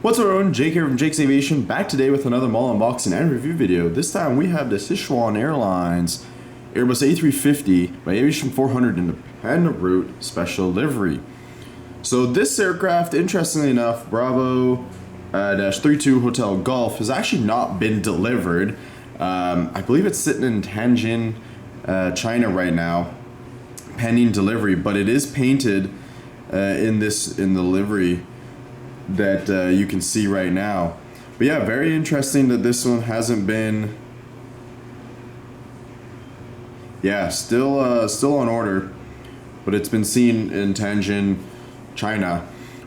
What's up everyone, Jake here from Jake's Aviation, back today with another mall unboxing and review video. This time we have the Sichuan Airlines Airbus A350 by Aviation400 in the Panda route special livery. So this aircraft, interestingly enough, Bravo -32 Hotel Golf, has actually not been delivered. I believe it's sitting in Tianjin, China right now, pending delivery, but it is painted in the livery that you can see right now. But yeah, very interesting that this one hasn't been, still on order, but it's been seen in Tianjin, China.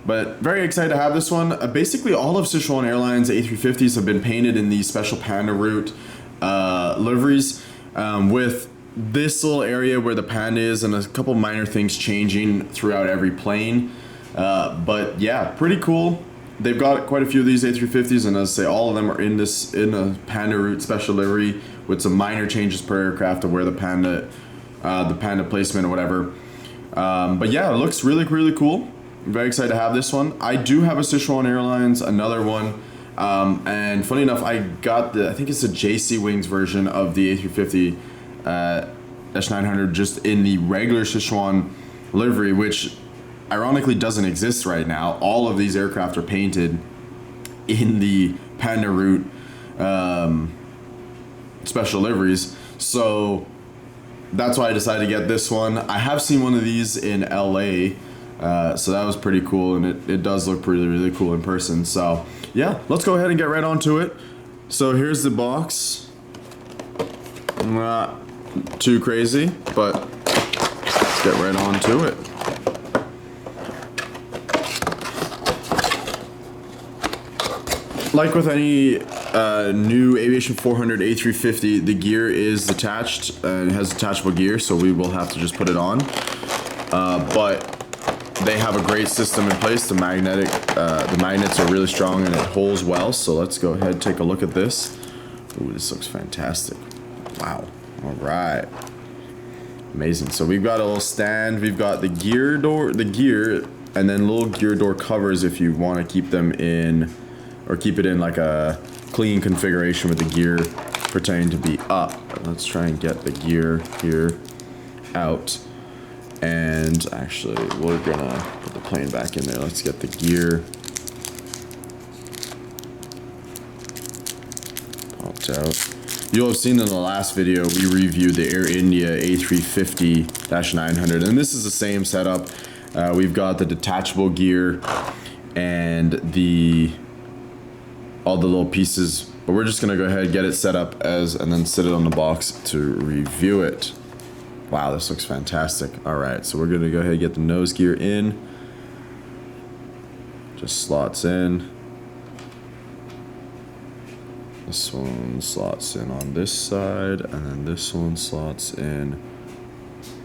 But very excited to have this one. Basically all of Sichuan Airlines A350s have been painted in these special Panda route liveries, with this little area where the Panda is and a couple minor things changing throughout every plane. But yeah, pretty cool. They've got quite a few of these A350s, and as I say, all of them are in a Panda route special livery with some minor changes per aircraft to where the Panda placement or whatever. But yeah, it looks really cool. I'm very excited to have this one. I do have a Sichuan Airlines, another one, and funny enough, I got I think it's a JC Wings version of the A350-900 just in the regular Sichuan livery, which ironically doesn't exist right now. All of these aircraft are painted in the Panda route special liveries, so that's why I decided to get this one. I have seen one of these in LA, so that was pretty cool, and it does look really cool in person. So yeah, let's go ahead and get right onto it. So here's the box. Not too crazy, but let's get right onto it. Like with any new Aviation400 A350, the gear is attached and it has detachable gear, so we will have to just put it on. But they have a great system in place. The magnets are really strong and it holds well. So let's go ahead and take a look at this. Ooh, this looks fantastic. Wow. All right. Amazing. So we've got a little stand. We've got the gear, and then little gear door covers if you want to keep them in, or keep it in like a clean configuration with the gear pretending to be up. Let's try and get the gear here out. And actually, we're gonna put the plane back in there. Let's get the gear popped out. You'll have seen in the last video, we reviewed the Air India A350-900, and this is the same setup. We've got the detachable gear and all the little pieces, but we're just gonna go ahead and get it set up and then sit it on the box to review it. Wow, this looks fantastic. All right, so we're gonna go ahead and get the nose gear in. Just slots in. This one slots in on this side, and then this one slots in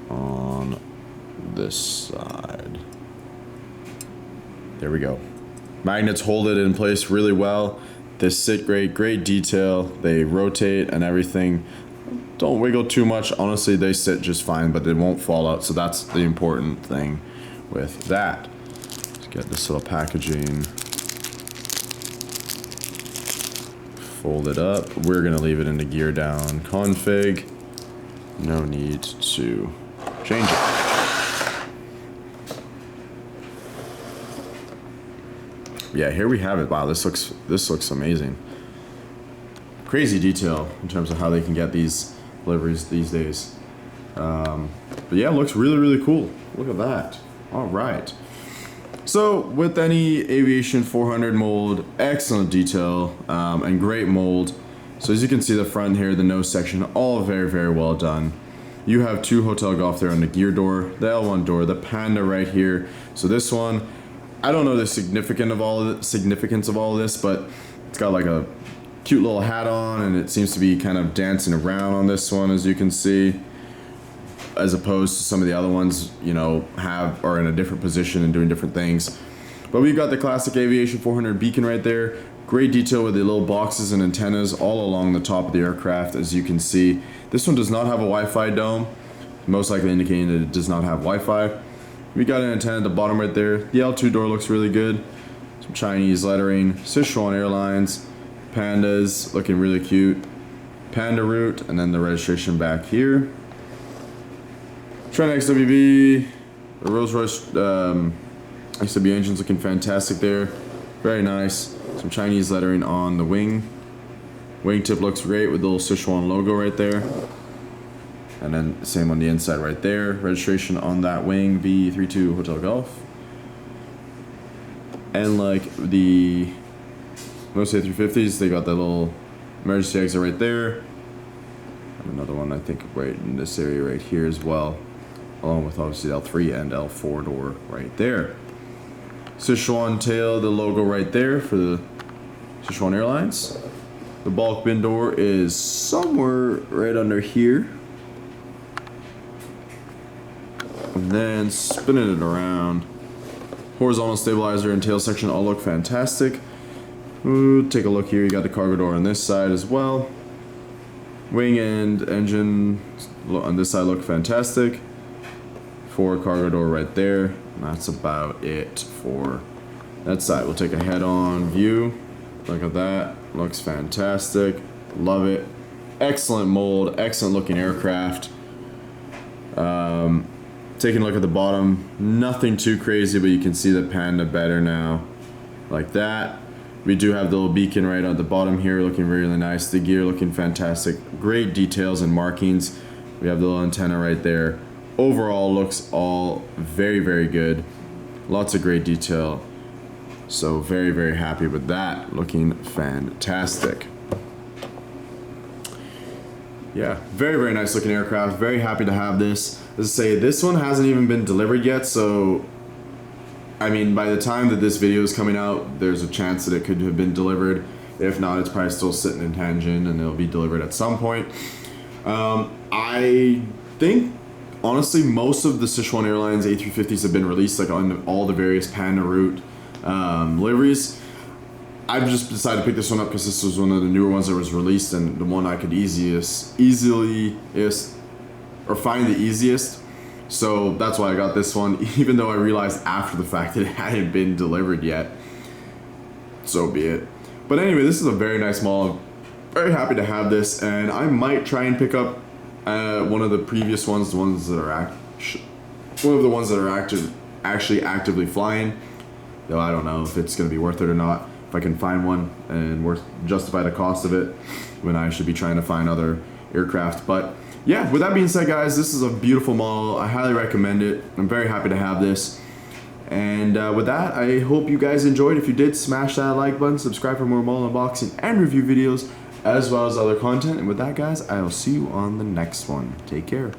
on this side. There we go. Magnets hold it in place really well. They sit great detail. They rotate and everything. Don't wiggle too much. Honestly, they sit just fine, but they won't fall out. So that's the important thing with that. Let's get this little packaging. Fold it up. We're gonna leave it in the gear down config. No need to change it. Yeah, here we have it. Wow, this looks amazing. Crazy detail in terms of how they can get these liveries these days. But yeah, it looks really cool. Look at that. All right. So with any Aviation400 mold, excellent detail and great mold. So as you can see, the front here, the nose section, all very well done. You have two Hotel Golf there on the gear door, the L1 door, the Panda right here. So this one, I don't know the significance of all of this, but it's got like a cute little hat on, and it seems to be kind of dancing around on this one, as you can see, as opposed to some of the other ones, you know, are in a different position and doing different things. But we've got the classic Aviation400 beacon right there. Great detail with the little boxes and antennas all along the top of the aircraft, as you can see. This one does not have a Wi-Fi dome, most likely indicating that it does not have Wi-Fi. We got an antenna at the bottom right there. The L2 door looks really good. It's Some Chinese lettering. Sichuan Airlines. Pandas, looking really cute. Panda route, and then the registration back here. Trent XWB, the Rolls Royce XW engines looking fantastic there. Very nice. Some Chinese lettering on the wing. Wingtip looks great with the little Sichuan logo right there. And then same on the inside right there. Registration on that wing, V32 Hotel Golf. And like the most A350s, they got that little emergency exit right there. And another one I think right in this area right here as well. Along with obviously L3 and L4 door right there. Sichuan tail, the logo right there for the Sichuan Airlines. The bulk bin door is somewhere right under here. And then spinning it around. Horizontal stabilizer and tail section all look fantastic. Ooh, take a look here, you got the cargo door on this side as well. Wing and engine on this side look fantastic. Forward cargo door right there. And that's about it for that side. We'll take a head-on view. Look at that, looks fantastic. Love it. Excellent mold, excellent looking aircraft. Taking a look at the bottom, nothing too crazy, but you can see the Panda better now, like that. We do have the little beacon right on the bottom here, looking really nice. The gear looking fantastic. Great details and markings. We have the little antenna right there. Overall, looks all very, very good. Lots of great detail. So very, very happy with that. Looking fantastic. Yeah, very, very nice looking aircraft. Very happy to have this. As I say, this one hasn't even been delivered yet, so I mean, by the time that this video is coming out, there's a chance that it could have been delivered. If not, it's probably still sitting in Tianjin and it'll be delivered at some point. I think, honestly, most of the Sichuan Airlines A350s have been released, like on all the various Panda route liveries. I've just decided to pick this one up because this was one of the newer ones that was released and the one I could find the easiest. So that's why I got this one, even though I realized after the fact that it hadn't been delivered yet. So be it. But anyway, this is a very nice model. Very happy to have this, and I might try and pick up one of the previous ones, the ones that are actually actively flying. Though I don't know if it's going to be worth it or not. If I can find one and justify the cost of it, when I should be trying to find other aircraft. But yeah, with that being said, guys, this is a beautiful model. I highly recommend it. I'm very happy to have this. And with that, I hope you guys enjoyed. If you did, smash that like button, subscribe for more model unboxing and review videos, as well as other content. And with that, guys, I will see you on the next one. Take care.